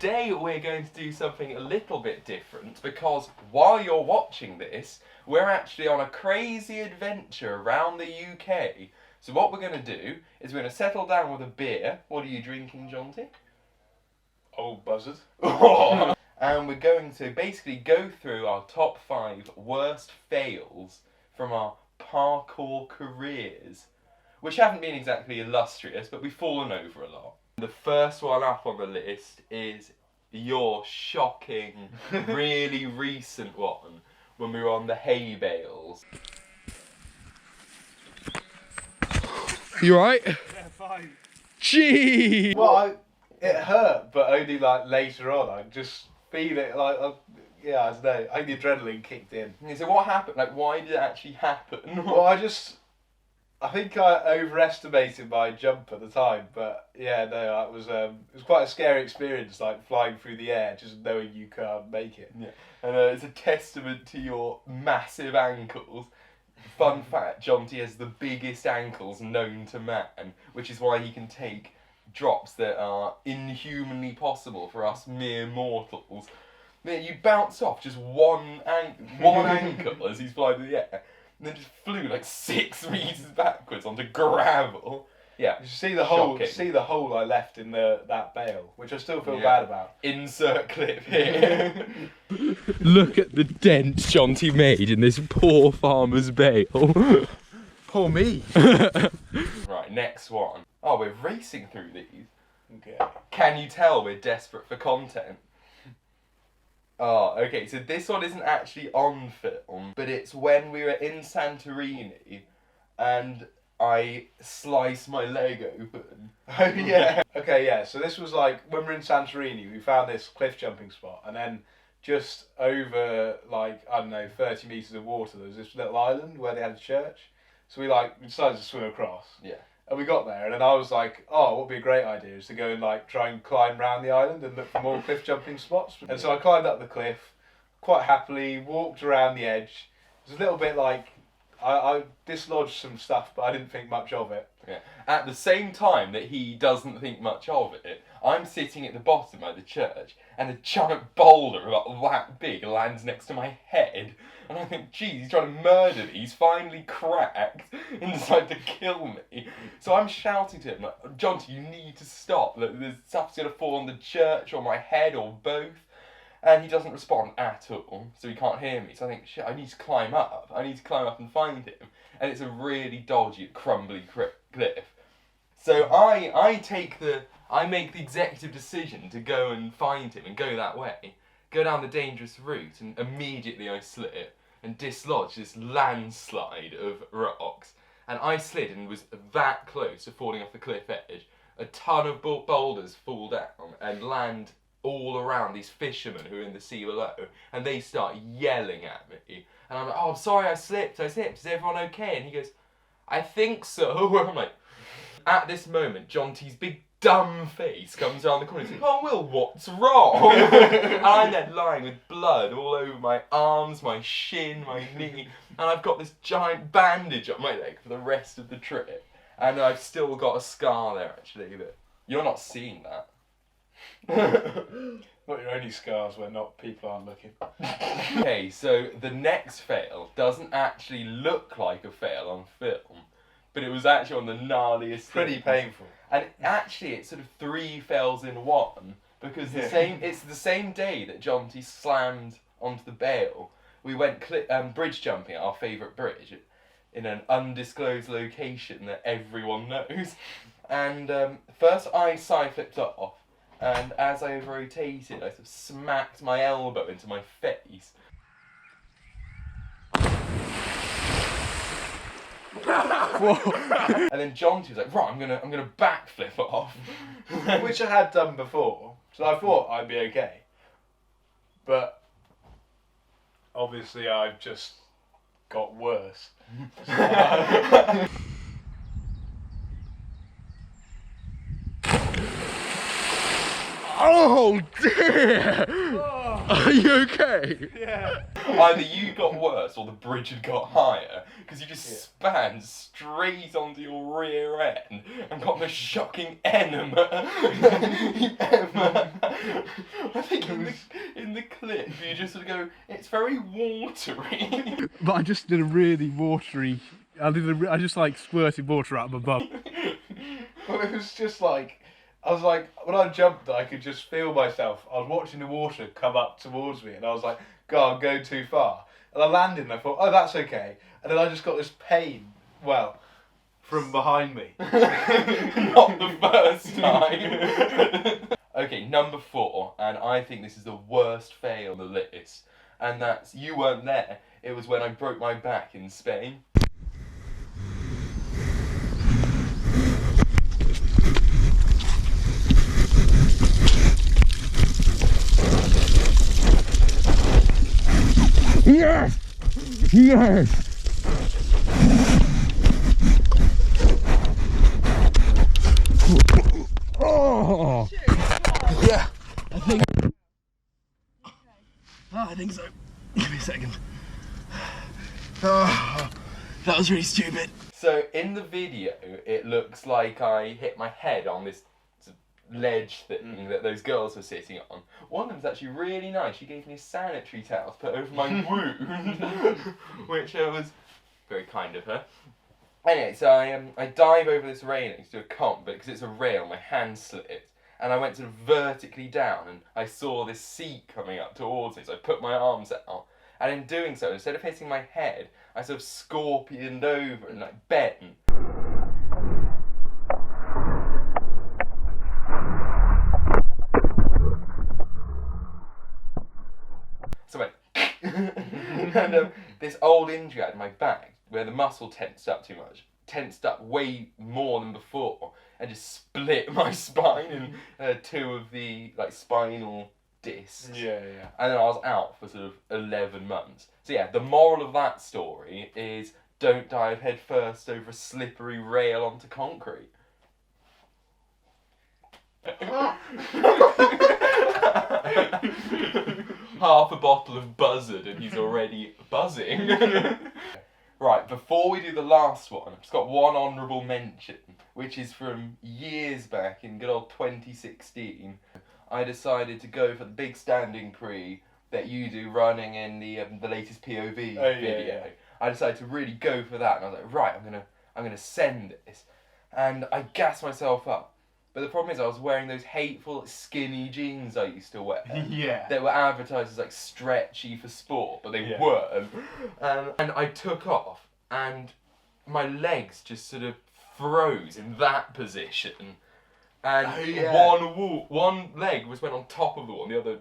today we're going to do something a little bit different because while you're watching this, we're actually on a crazy adventure around the UK. So what we're going to do is we're going to settle down with a beer. What are you drinking, Jonty? Old Buzzard. And we're going to basically go through our top 5 worst fails from our parkour careers, which haven't been exactly illustrious, but we've fallen over a lot. The first one up on the list is your shocking, really recent one when we were on the hay bales. You right? Yeah, fine. Gee! Well, it hurt, but only like later on. I just feel it like, yeah, I don't know. I think the adrenaline kicked in. So what happened? Like, why did it actually happen? Well, I think I overestimated my jump at the time, but yeah, no, it was quite a scary experience, like flying through the air, just knowing you can't make it. Yeah, and it's a testament to your massive ankles. Fun fact, Jonty has the biggest ankles known to man, which is why he can take drops that are inhumanly possible for us mere mortals. Man, you bounce off just one ankle as he's flying through the air, and then just flew like 6 meters backwards onto gravel. Yeah, You see the hole. shocking. See the hole I left in that bale, which I still feel bad about. Insert clip here. Look at the dent Jonty made in this poor farmer's bale. Poor me. Right, next one. Oh, we're racing through these. Okay. Can you tell we're desperate for content? Oh, okay, so this one isn't actually on film, but it's when we were in Santorini and I sliced my leg open. Oh yeah. Okay, yeah. So this was like when we were in Santorini, we found this cliff jumping spot, and then just over like, I don't know, 30 meters of water, there was this little island where they had a church. So we decided to swim across. Yeah. And we got there, and then I was like, oh, what would be a great idea is to go and like try and climb round the island and look for more cliff jumping spots. And so I climbed up the cliff, quite happily, walked around the edge. It was a little bit like, I dislodged some stuff, but I didn't think much of it. Yeah. At the same time that he doesn't think much of it, I'm sitting at the bottom of the church, and a giant boulder about that big lands next to my head. And I think, geez, he's trying to murder me. He's finally cracked and decided to kill me. So I'm shouting to him, like, Jonty, you need to stop. Like, there's stuff's going to fall on the church or my head or both. And he doesn't respond at all, so he can't hear me. So I think, shit, I need to climb up. I need to climb up and find him. And it's a really dodgy, crumbly cliff. So I make the executive decision to go and find him and go that way. Go down the dangerous route, and immediately I slip and dislodge this landslide of rocks. And I slid and was that close to falling off the cliff edge. A ton of boulders fall down and land all around these fishermen who are in the sea below, and they start yelling at me. And I'm like, oh, I'm sorry, I slipped. Is everyone okay? And he goes, I think so. I'm like, at this moment, Jonty's big dumb face comes around the corner and says, oh, Will, what's wrong? And I'm then lying with blood all over my arms, my shin, my knee, and I've got this giant bandage on my leg for the rest of the trip. And I've still got a scar there, actually, but you're not seeing that. Not your only scars where people aren't looking. Okay, so the next fail doesn't actually look like a fail on film, but it was actually on the gnarliest Pretty things. painful. And actually it's sort of 3 fails in one, because it's the same day that Jonty slammed onto the bale. We went bridge jumping at our favourite bridge in an undisclosed location that everyone knows. And first I side flipped off, and as I rotated, I sort of smacked my elbow into my face. And then Jonty was like, right, I'm gonna backflip off. Which I had done before, so I thought I'd be okay. But obviously I've just got worse. Oh dear! Are you okay? Yeah. Either you got worse or the bridge had got higher, because you just span straight onto your rear end and got the shocking enema. I think in the clip you just sort of go, it's very watery. But I just did a really watery. I just like squirted water out of my bum. Well, it was just like, I was like, when I jumped, I could just feel myself. I was watching the water come up towards me, and I was like, God, I'm going too far. And I landed, and I thought, oh, that's okay. And then I just got this pain, well, from behind me. Not the first time. Okay, number 4, and I think this is the worst fail on the list, and that's, you weren't there, it was when I broke my back in Spain. Yes! Yes! Oh! Yeah, I think. Oh, I think so. Give me a second. Oh, that was really stupid. So in the video, it looks like I hit my head on this ledge thing that those girls were sitting on. One of them's actually really nice. She gave me a sanitary towel to put over my wound, which was very kind of her. Anyway, so I dive over this railing to do a comp, but because it's a rail, my hand slipped, and I went sort of vertically down, and I saw this seat coming up towards me, so I put my arms out, and in doing so, instead of hitting my head, I sort of scorpioned over and like bent. So I went, and this old injury I had in my back, where the muscle tensed up too much, tensed up way more than before, and just split my spine in 2 of the like spinal discs. Yeah. And then I was out for sort of 11 months. So yeah, the moral of that story is don't dive head first over a slippery rail onto concrete. Half a bottle of buzzard and he's already buzzing. Right, before we do the last one, I've just got one honourable mention, which is from years back in good old 2016. I decided to go for the big standing pre that you do running in the latest POV video. Yeah. I decided to really go for that, and I was like, right, I'm gonna send this, and I gassed myself up. But the problem is I was wearing those hateful skinny jeans I used to wear. Yeah. That were advertised as like stretchy for sport, but they weren't. And I took off, and my legs just sort of froze in that position. And one leg went on top of the wall, and the other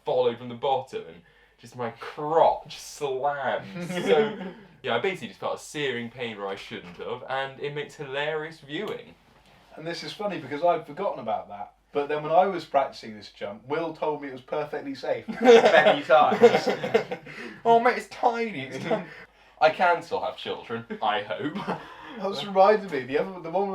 followed from the bottom, and just my crotch slammed. So yeah, I basically just felt a searing pain where I shouldn't have, and it makes hilarious viewing. And this is funny because I'd forgotten about that. But then when I was practicing this jump, Will told me it was perfectly safe many times. Oh mate, it's tiny. It's tiny. I can still have children, I hope. That was reminded me, the one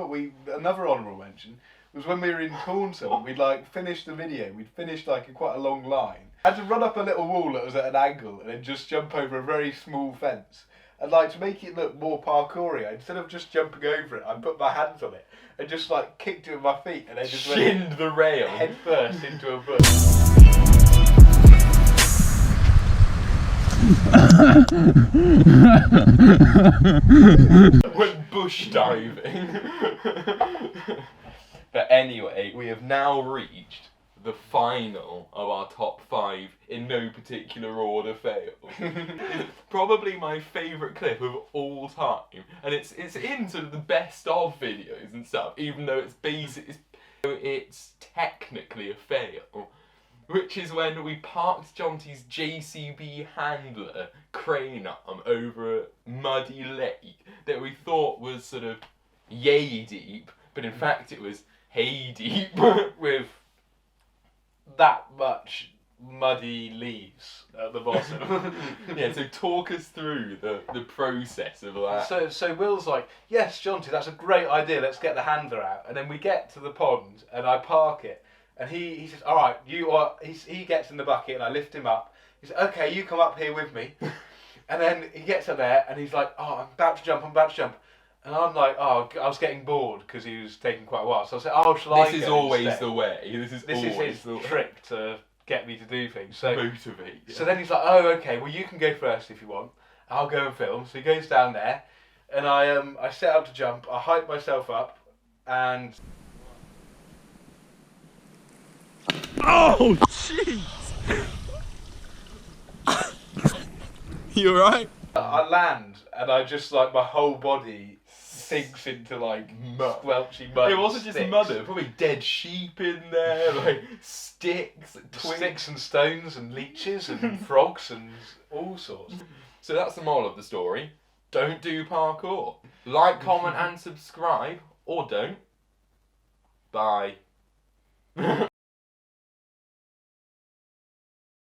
that another honourable mention, was when we were in Taunton. We'd like finished the video, we'd finished like quite a long line. I had to run up a little wall that was at an angle and then just jump over a very small fence. And like to make it look more parkoury, instead of just jumping over it, I put my hands on it and just like kicked it with my feet and then just shinned went the rail head first into a bush. Went bush diving. But anyway, we have now reached the final of our top 5 in no particular order fails. Probably my favourite clip of all time, and it's in sort of the best of videos and stuff, even though it's technically a fail, which is when we parked Jonty's JCB handler crane arm over a muddy lake that we thought was sort of yay deep, but in fact it was hay deep with that much muddy leaves at the bottom. Yeah, so talk us through the process of that. So Will's like, yes, Jonty, that's a great idea, let's get the handler out. And then we get to the pond and I park it. And he says, all right, he gets in the bucket and I lift him up. He said, okay, you come up here with me. And then he gets up there and he's like, oh, I'm about to jump. And I'm like, oh, I was getting bored because he was taking quite a while. So I said, oh, shall I go This is always instead? the way. This is his the trick to get me to do things. So, motivate. so then he's like, oh, okay, well, you can go first if you want. I'll go and film. So he goes down there and I set up to jump. I hype myself up and... Oh, jeez! You alright? I land and I just like my whole body sinks into like squelchy mud. It wasn't just sticks. mud, there were probably dead sheep in there, like sticks, twigs. Sticks and stones and leeches and frogs and all sorts. So that's the moral of the story. Don't do parkour. Like, comment and subscribe, or don't. Bye.